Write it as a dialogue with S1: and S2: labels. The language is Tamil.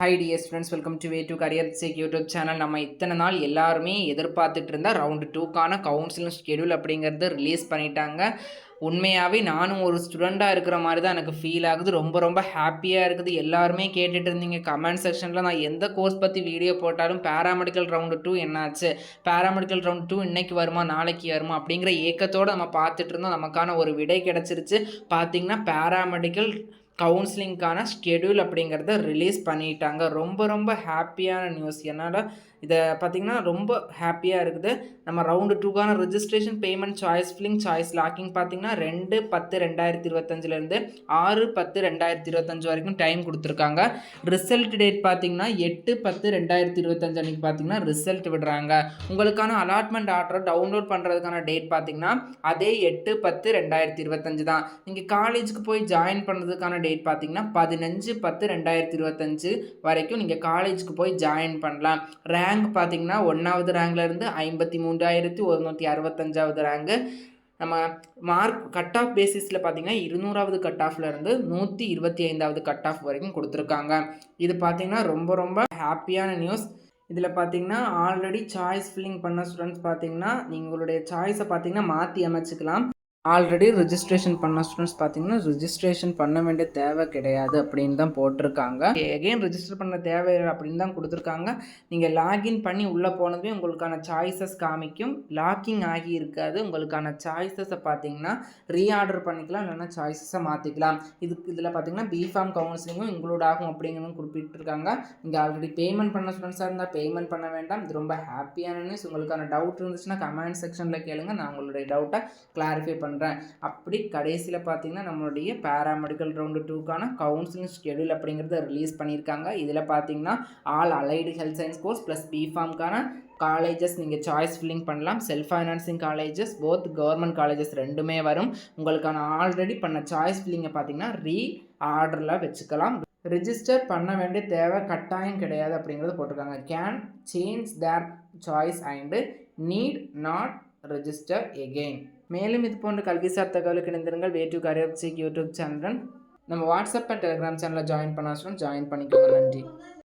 S1: Hi dear students, welcome to way to career சேக் யூடியூப் சேனல். நம்ம இத்தனை நாள் எல்லாருமே எதிர்பார்த்துட்டு இருந்தால் ரவுண்டு 2க்கான கவுன்சிலிங் ஷெடியூல் அப்படிங்கிறது ரிலீஸ் பண்ணிட்டாங்க. உண்மையாகவே நானும் ஒரு ஸ்டூடெண்ட்டாக இருக்கிற மாதிரி தான் எனக்கு ஃபீல் ஆகுது. ரொம்ப ரொம்ப ஹாப்பியாக இருக்குது. எல்லாருமே கேட்டுட்டு இருந்தீங்க கமெண்ட் செக்ஷனில். நான் எந்த கோர்ஸ் பற்றி வீடியோ போட்டாலும் பேராமெடிக்கல் ரவுண்டு 2 என்னாச்சு, பேராமெடிக்கல் ரவுண்டு 2 இன்னைக்கு வருமா நாளைக்கு வருமா அப்படிங்கிற ஏக்கத்தோடு நம்ம பார்த்துட்டு இருந்தோம். நமக்கான ஒரு விடை கிடச்சிருச்சு. பார்த்திங்கன்னா பேராமெடிக்கல் கவுன்சிலிங்க்கான ஷெடியூல் அப்படிங்கிறத ரிலீஸ் பண்ணிட்டாங்க. ரொம்ப ரொம்ப ஹாப்பியான நியூஸ். என்னால் இதை பார்த்திங்கன்னா ரொம்ப ஹாப்பியாக இருக்குது. நம்ம ரவுண்டு 2க்கான registration, payment, choice filling, choice locking பார்த்திங்கன்னா 2/10/2025 6/10/2025 வரைக்கும் டைம் கொடுத்துருக்காங்க. ரிசல்ட் டேட் பார்த்திங்கன்னா 8/10/2025 அன்றைக்கி பார்த்திங்கன்னா ரிசல்ட் விடுறாங்க. உங்களுக்கான அலாட்மெண்ட் ஆர்டரை டவுன்லோட் பண்ணுறதுக்கான டேட் பார்த்திங்கன்னா அதே 8/10/2025 தான். நீங்கள் காலேஜுக்கு போய் ஜாயின் பண்ணுறதுக்கான டேட் பார்த்திங்கன்னா 15/10/2025 வரைக்கும் நீங்கள் காலேஜுக்கு போய் ஜாயின் பண்ணலாம். ரேங்க் பார்த்திங்கன்னா 1வது ரேங்க்லேருந்து 53,165வது ரேங்கு. நம்ம மார்க் கட் ஆஃப் பேசிஸில் பார்த்திங்கன்னா 200வது கட் ஆஃப்லேருந்து 125வது கட் ஆஃப் வரைக்கும் கொடுத்துருக்காங்க. இது பார்த்திங்கன்னா ரொம்ப ரொம்ப ஹாப்பியான நியூஸ். இதில் பார்த்திங்கன்னா ஆல்ரெடி சாய்ஸ் ஃபில்லிங் பண்ண ஸ்டூடெண்ட்ஸ் பார்த்திங்கன்னா நீங்களுடைய சாய்ஸை பார்த்திங்கன்னா மாற்றி அமைச்சிக்கலாம். ஆல்ரெடி ரிஜிஸ்ட்ரேஷன் பண்ண ஸ்டூடெண்ட்ஸ் பார்த்தீங்கன்னா ரிஜிஸ்ட்ரேஷன் பண்ண வேண்டிய தேவை கிடையாது அப்படின்னு தான் போட்டிருக்காங்க. எகெயின் ரிஜிஸ்டர் பண்ண தேவை அப்படின்னு தான் கொடுத்துருக்காங்க. நீங்கள் லாகின் பண்ணி உள்ளே போனதுமே உங்களுக்கான சாய்ஸஸ் காமிக்கும். லாக்கிங் ஆகி இருக்காது. உங்களுக்கான சாய்ஸஸை பார்த்தீங்கன்னா ரீஆர்டர் பண்ணிக்கலாம், இல்லைன்னா சாய்ஸஸை மாற்றிக்கலாம். இதில் பார்த்தீங்கன்னா பிஃபார்ம் கவுன்சிலிங்கும் இன்க்ளூட் ஆகும் அப்படிங்கிறதும் குறிப்பிட்டிருக்காங்க. நீங்கள் ஆல்ரெடி பேமெண்ட் பண்ண ஸ்டூடெண்ட்ஸாக இருந்தால் பேமெண்ட் பண்ண வேண்டாம். இது ரொம்ப ஹாப்பியான நியூஸ். உங்களுக்கான டவுட் இருந்துச்சுன்னா கமெண்ட் செக்ஷனில் கேளுங்க, நான் உங்களுடைய டவுட்டை கிளாரிஃபை பண்ணுறேன். அப்படி கடைசியில் பார்த்தீங்கன்னா நம்மளுடைய பேராமெடிக்கல் ரவுண்டு 2க்கான கவுன்சிலிங் ஷெடியூல் அப்படிங்கிறத ரிலீஸ் பண்ணியிருக்காங்க. இதில் பார்த்தீங்கன்னா all allied health science course plus பிஃபார்ம்க்கான காலேஜஸ் நீங்கள் சாய்ஸ் ஃபில்லிங் பண்ணலாம். Self financing colleges, both government colleges ரெண்டுமே வரும். உங்களுக்கான ஆல்ரெடி பண்ண சாய்ஸ் ஃபில்லிங்கை பார்த்தீங்கன்னா ஆர்டரில் வச்சுக்கலாம். ரிஜிஸ்டர் பண்ண வேண்டிய தேவை கட்டாயம் கிடையாது அப்படிங்கிறது போட்டிருக்காங்க. Can change their choice and need not register again. மேலும் இது போன்ற கல்விசார் தகவலுக்கு இணைந்திருங்கள். வே டு கரியர் சேக் யூடியூப் சேனல். நம்ம வாட்ஸ்அப் அண்ட் டெலிகிராம் சேனலில் ஜாயின் பண்ண ஜாயின் பண்ணிக்கோங்க. நன்றி.